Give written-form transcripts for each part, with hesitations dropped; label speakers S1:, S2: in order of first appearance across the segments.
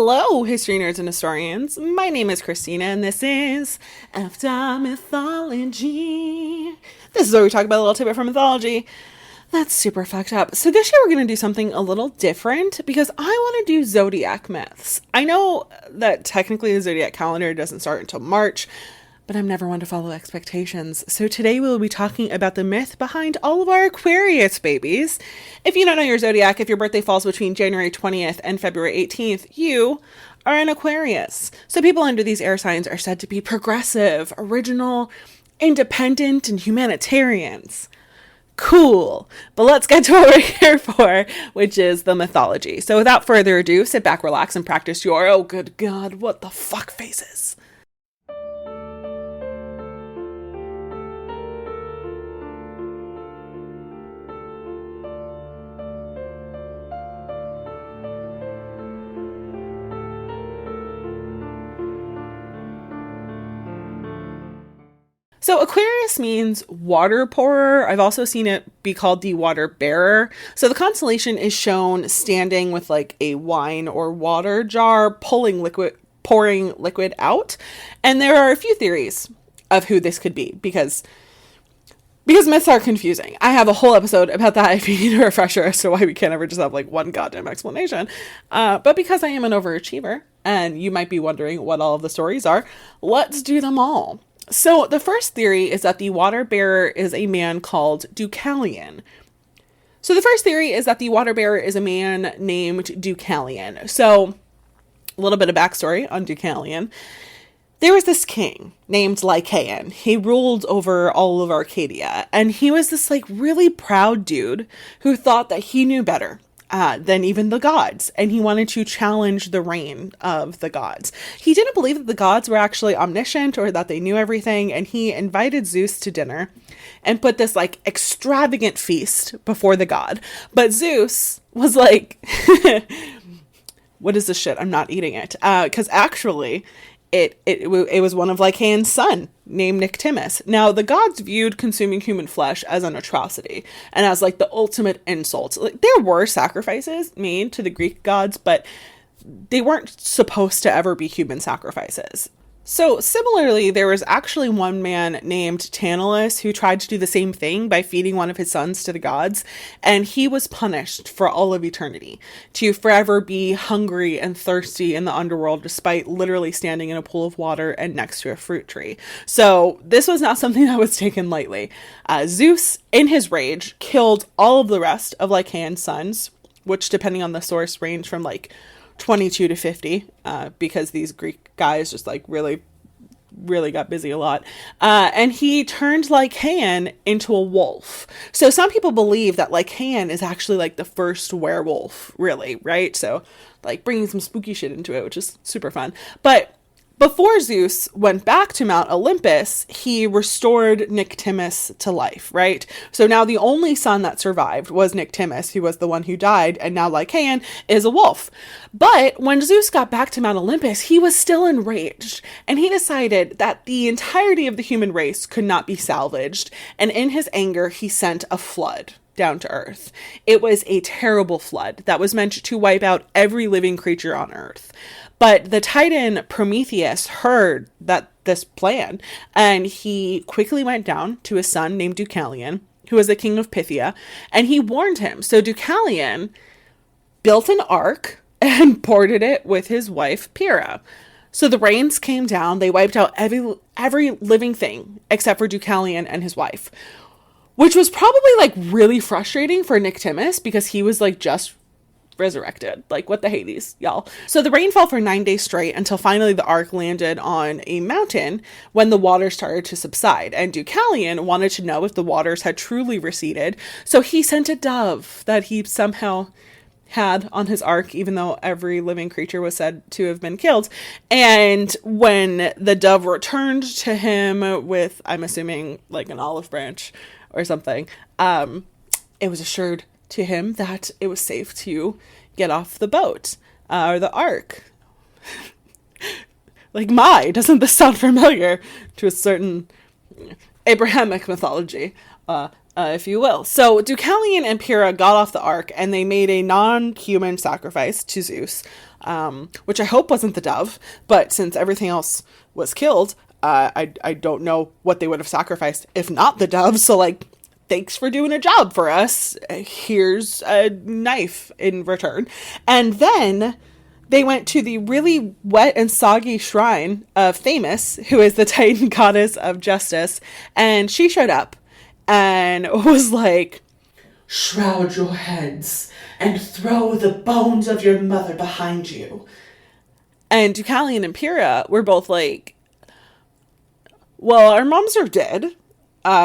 S1: Hello, history nerds and historians. My name is Krystina, and this is Effed Up Mythology. This is where we talk about a little tidbit from mythology. That's super fucked up. So this year we're going to do something a little different because I want to do Zodiac myths. I know that technically the Zodiac calendar doesn't start until March, but I'm never one to follow expectations. So today we'll be talking about the myth behind all of our Aquarius babies. If you don't know your Zodiac, if your birthday falls between January 20th and February 18th, you are an Aquarius. So people under these air signs are said to be progressive, original, independent, and humanitarians. Cool. But let's get to what we're here for, which is the mythology. So without further ado, sit back, relax, and practice your, oh good God, what the fuck faces. So Aquarius means water pourer. I've also seen it be called the water bearer. So the constellation is shown standing with like a wine or water jar pouring liquid out. And there are a few theories of who this could be because myths are confusing. I have a whole episode about that if you need a refresher as to why we can't ever just have like one goddamn explanation. But because I am an overachiever and you might be wondering what all of the stories are, let's do them all. So the first theory is that the water bearer is a man called Deucalion. So the first theory is that the water bearer is a man named Deucalion. So a little bit of backstory on Deucalion. There was this king named Lycaon. He ruled over all of Arcadia, and he was this like really proud dude who thought that he knew better than even the gods, and he wanted to challenge the reign of the gods. He didn't believe that the gods were actually omniscient or that they knew everything, and he invited Zeus to dinner and put this like extravagant feast before the god. But Zeus was like, what is this shit? I'm not eating it. Because actually it was one of Lycaon's son named Nyctimus. Now, the gods viewed consuming human flesh as an atrocity and as like the ultimate insult. Like, there were sacrifices made to the Greek gods, but they weren't supposed to ever be human sacrifices. So similarly, there was actually one man named Tantalus who tried to do the same thing by feeding one of his sons to the gods, and he was punished for all of eternity to forever be hungry and thirsty in the underworld despite literally standing in a pool of water and next to a fruit tree. So this was not something that was taken lightly. Zeus, in his rage, killed all of the rest of Lycaon's sons, which depending on the source range from like 22 to 50, because these Greek guys just like really got busy a lot. And he turned Lycaon into a wolf. So some people believe that Lycaon is actually like the first werewolf, really, right? So like bringing some spooky shit into it, which is super fun. But before Zeus went back to Mount Olympus, he restored Nyctimus to life, right? So now the only son that survived was Nyctimus, who was the one who died, and now Lycaon is a wolf. But when Zeus got back to Mount Olympus, he was still enraged, and he decided that the entirety of the human race could not be salvaged, and in his anger, he sent a flood down to Earth. It was a terrible flood that was meant to wipe out every living creature on Earth. But the Titan Prometheus heard this plan, and he quickly went down to his son named Deucalion, who was the king of Pythia, and he warned him. So Deucalion built an ark and boarded it with his wife Pyrrha. So the rains came down, they wiped out every living thing except for Deucalion and his wife, which was probably like really frustrating for Nyctimus because he was like just resurrected. Like, what the Hades, y'all. So the rain fell for 9 days straight until finally the ark landed on a mountain when the water started to subside. And Deucalion wanted to know if the waters had truly receded. So he sent a dove that he somehow had on his ark, even though every living creature was said to have been killed. And when the dove returned to him with, I'm assuming, like an olive branch or something, it was assured to him that it was safe to get off the boat or the ark. Like, doesn't this sound familiar to a certain Abrahamic mythology? if you will. So Deucalion and Pyrrha got off the ark and they made a non-human sacrifice to Zeus, which I hope wasn't the dove, but since everything else was killed, I don't know what they would have sacrificed if not the dove. So like, thanks for doing a job for us. Here's a knife in return. And then they went to the really wet and soggy shrine of Themis, who is the Titan goddess of justice. And she showed up and was like, shroud your heads and throw the bones of your mother behind you. And Deucalion and Pyrrha were both like, well, our moms are dead.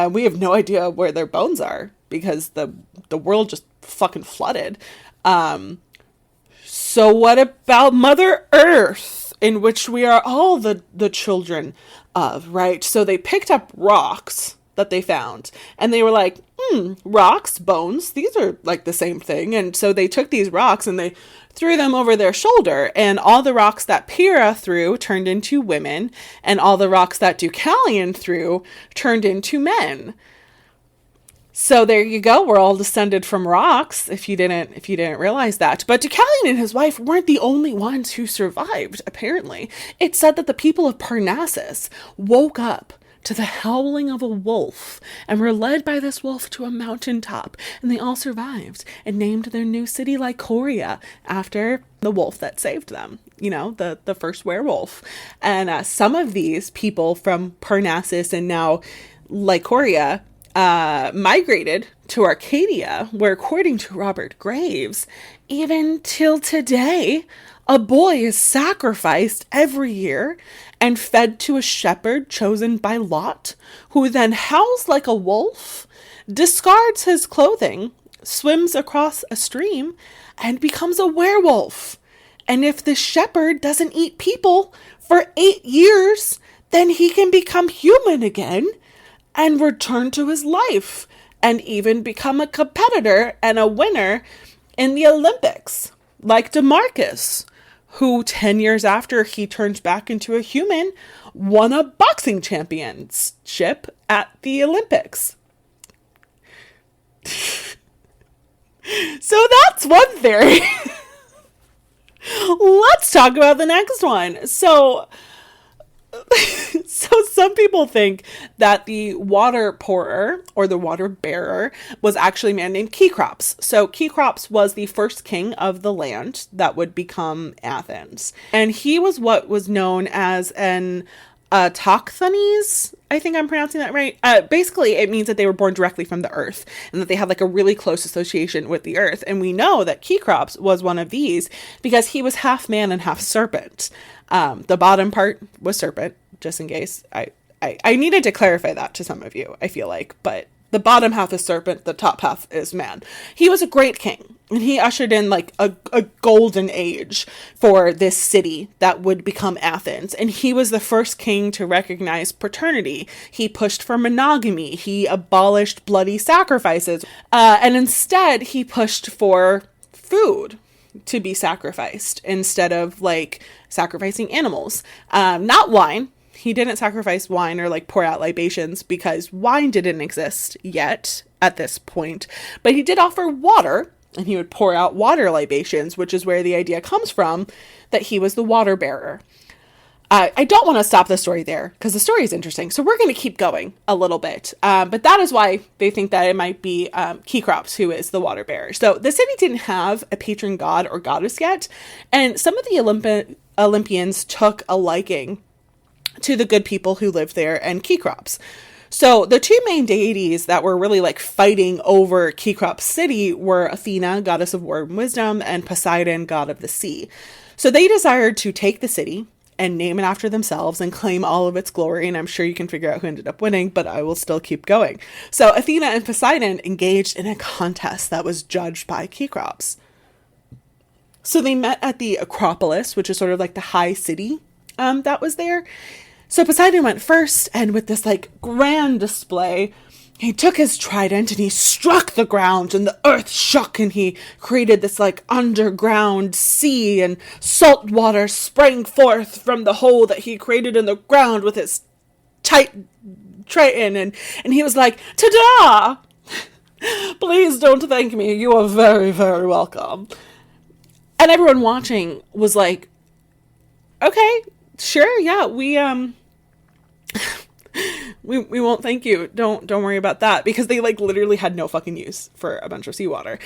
S1: We have no idea where their bones are because the world just fucking flooded. So what about Mother Earth, in which we are all the children of, right? So they picked up rocks that they found and they were like, rocks, bones, these are like the same thing. And so they took these rocks and they threw them over their shoulder, and all the rocks that Pyrrha threw turned into women, and all the rocks that Deucalion threw turned into men. So there you go. We're all descended from rocks, if you didn't realize that. But Deucalion and his wife weren't the only ones who survived, apparently. It's said that the people of Parnassus woke up to the howling of a wolf and were led by this wolf to a mountaintop, and they all survived and named their new city Lycoria after the wolf that saved them, you know, the first werewolf. And some of these people from Parnassus and now Lycoria migrated to Arcadia, where, according to Robert Graves, even till today, a boy is sacrificed every year and fed to a shepherd chosen by lot, who then howls like a wolf, discards his clothing, swims across a stream, and becomes a werewolf. And if the shepherd doesn't eat people for 8 years, then he can become human again and return to his life, and even become a competitor and a winner in the Olympics, like DeMarcus, who 10 years after he turned back into a human, won a boxing championship at the Olympics. So that's one theory. Let's talk about the next one. So some people think that the water pourer or the water bearer was actually a man named Kekrops. So Kekrops was the first king of the land that would become Athens. And he was what was known as an Autochthones. I think I'm pronouncing that right. Basically, it means that they were born directly from the earth and that they had like a really close association with the earth. And we know that Kekrops was one of these because he was half man and half serpent. The bottom part was serpent, just in case. I needed to clarify that to some of you, I feel like. But the bottom half is serpent, the top half is man. He was a great king, and he ushered in like a golden age for this city that would become Athens. And he was the first king to recognize paternity. He pushed for monogamy. He abolished bloody sacrifices. And instead, he pushed for food to be sacrificed instead of like sacrificing animals. Not wine. He didn't sacrifice wine or like pour out libations because wine didn't exist yet at this point. But he did offer water, and he would pour out water libations, which is where the idea comes from that he was the water bearer. I don't want to stop the story there because the story is interesting. So we're going to keep going a little bit. But that is why they think that it might be Kekrops who is the water bearer. So the city didn't have a patron god or goddess yet. And some of the Olympians took a liking to the good people who lived there and Kekrops. So the two main deities that were really like fighting over Kekrops city were Athena, goddess of war and wisdom, and Poseidon, god of the sea. So they desired to take the city and name it after themselves and claim all of its glory. And I'm sure you can figure out who ended up winning, but I will still keep going. So Athena and Poseidon engaged in a contest that was judged by Kekrops. So they met at the Acropolis, which is sort of like the high city that was there. So Poseidon went first, and with this like grand display, he took his trident and he struck the ground, and the earth shook, and he created this like underground sea, and salt water sprang forth from the hole that he created in the ground with his tight triton, and he was like, ta-da! Please don't thank me. You are very, very welcome. And everyone watching was like, okay, sure, yeah, we won't thank you. Don't worry about that, because they like literally had no fucking use for a bunch of seawater.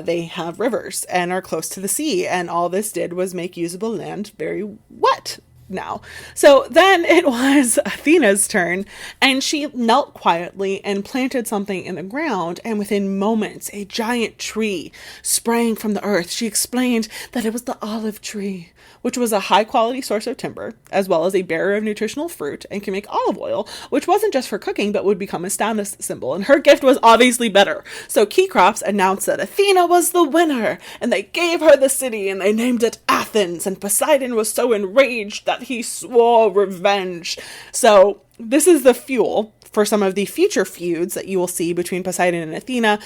S1: They have rivers and are close to the sea, and all this did was make usable land very wet now. So then it was Athena's turn, and she knelt quietly and planted something in the ground, and within moments a giant tree sprang from the earth. She explained that it was the olive tree, which was a high quality source of timber, as well as a bearer of nutritional fruit, and can make olive oil, which wasn't just for cooking, but would become a status symbol. And her gift was obviously better. So Key Crops announced that Athena was the winner, and they gave her the city, and they named it Athens. And Poseidon was so enraged that he swore revenge. So this is the fuel for some of the future feuds that you will see between Poseidon and Athena,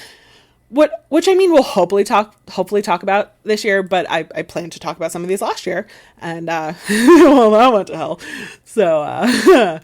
S1: which I mean, we'll hopefully talk about this year, but I plan to talk about some of these last year, and well, that went to hell. So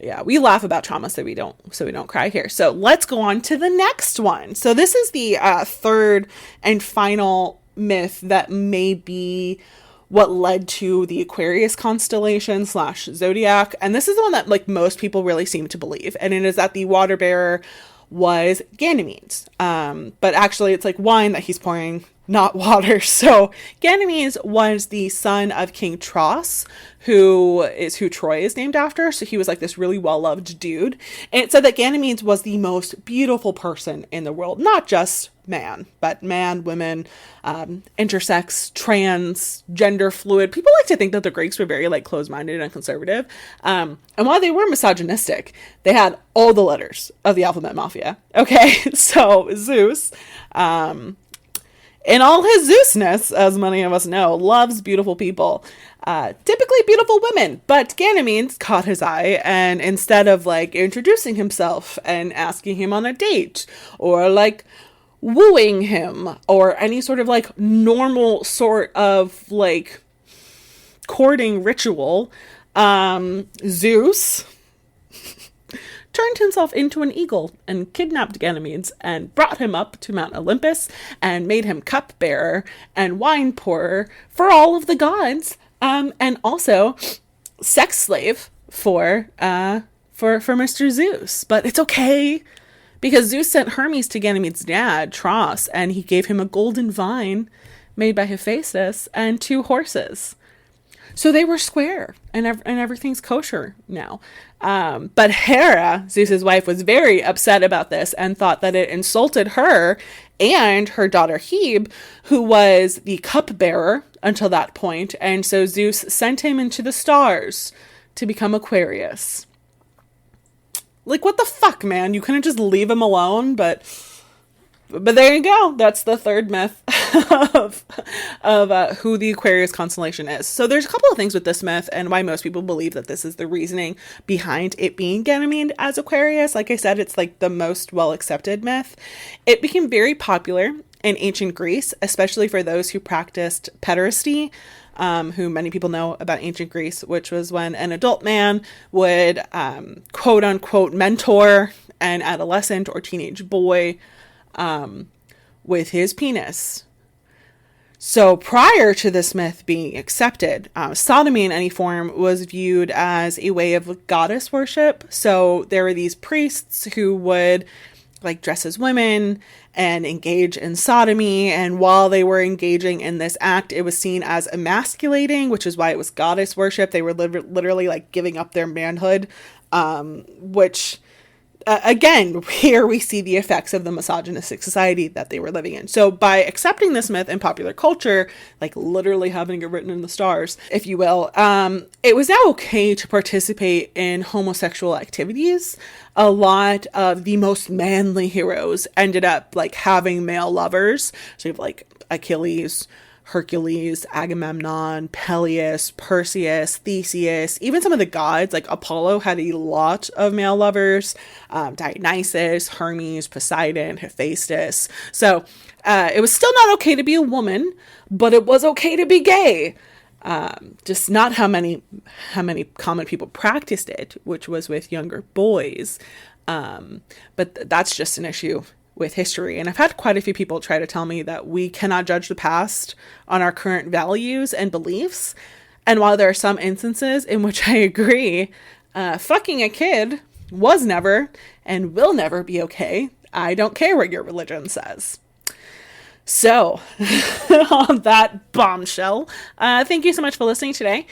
S1: yeah, we laugh about trauma so we don't cry here. So let's go on to the next one. So this is the third and final myth that may be what led to the Aquarius constellation / Zodiac, and this is the one that like most people really seem to believe, and it is that the water bearer was Ganymedes. But actually it's like wine that he's pouring, not water. So Ganymedes was the son of King Tros, who Troy is named after. So he was like this really well-loved dude. And it said that Ganymedes was the most beautiful person in the world, not just man, but man, women, intersex, trans, gender fluid. People like to think that the Greeks were very like closed-minded and conservative. And while they were misogynistic, they had all the letters of the alphabet mafia. Okay, so Zeus, in all his Zeusness, as many of us know, loves beautiful people, typically beautiful women. But Ganymedes caught his eye, and instead of like introducing himself and asking him on a date, or like wooing him, or any sort of like normal sort of like courting ritual, Zeus turned himself into an eagle and kidnapped Ganymedes and brought him up to Mount Olympus and made him cupbearer and wine pourer for all of the gods, and also sex slave for Mr. Zeus. But it's okay, because Zeus sent Hermes to Ganymedes' dad, Tros, and he gave him a golden vine made by Hephaestus and 2 horses. So they were square, and everything's kosher now. But Hera, Zeus's wife, was very upset about this and thought that it insulted her and her daughter Hebe, who was the cupbearer until that point. And so Zeus sent him into the stars to become Aquarius. Like, what the fuck, man? You couldn't just leave him alone, but there you go. That's the third myth of who the Aquarius constellation is. So there's a couple of things with this myth and why most people believe that this is the reasoning behind it being Ganymede as Aquarius. Like I said, it's like the most well-accepted myth. It became very popular in ancient Greece, especially for those who practiced pederasty, who many people know about ancient Greece, which was when an adult man would quote unquote mentor an adolescent or teenage boy with his penis. So prior to this myth being accepted, sodomy in any form was viewed as a way of goddess worship. So there were these priests who would like dress as women and engage in sodomy, and while they were engaging in this act, it was seen as emasculating, which is why it was goddess worship. They were literally like giving up their manhood, which again, here we see the effects of the misogynistic society that they were living in. So by accepting this myth in popular culture, like literally having it written in the stars, if you will, it was now okay to participate in homosexual activities. A lot of the most manly heroes ended up like having male lovers. So you have like Achilles, Hercules, Agamemnon, Peleus, Perseus, Theseus, even some of the gods like Apollo had a lot of male lovers, Dionysus, Hermes, Poseidon, Hephaestus. So it was still not okay to be a woman, but it was okay to be gay. Just not how many common people practiced it, which was with younger boys. But that's just an issue with history. And I've had quite a few people try to tell me that we cannot judge the past on our current values and beliefs. And while there are some instances in which I agree, fucking a kid was never and will never be okay. I don't care what your religion says. So, on that bombshell, thank you so much for listening today.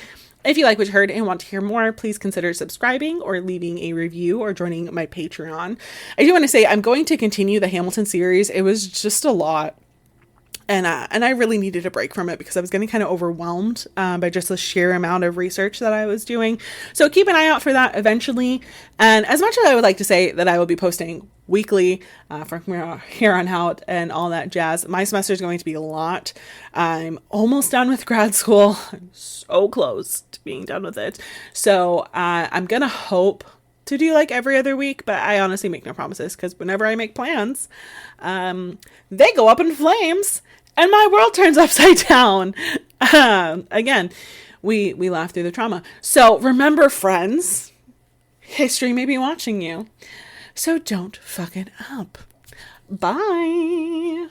S1: If you like what you heard and want to hear more, please consider subscribing or leaving a review or joining my Patreon. I do want to say I'm going to continue the Hamilton series. It was just a lot. And I really needed a break from it because I was getting kind of overwhelmed by just the sheer amount of research that I was doing. So keep an eye out for that eventually. And as much as I would like to say that I will be posting weekly from here on out and all that jazz, my semester is going to be a lot. I'm almost done with grad school. I'm so close to being done with it. So I'm going to hope to do like every other week, but I honestly make no promises because whenever I make plans, they go up in flames and my world turns upside down. Again, we laugh through the trauma. So remember, friends, history may be watching you. So don't fuck it up. Bye.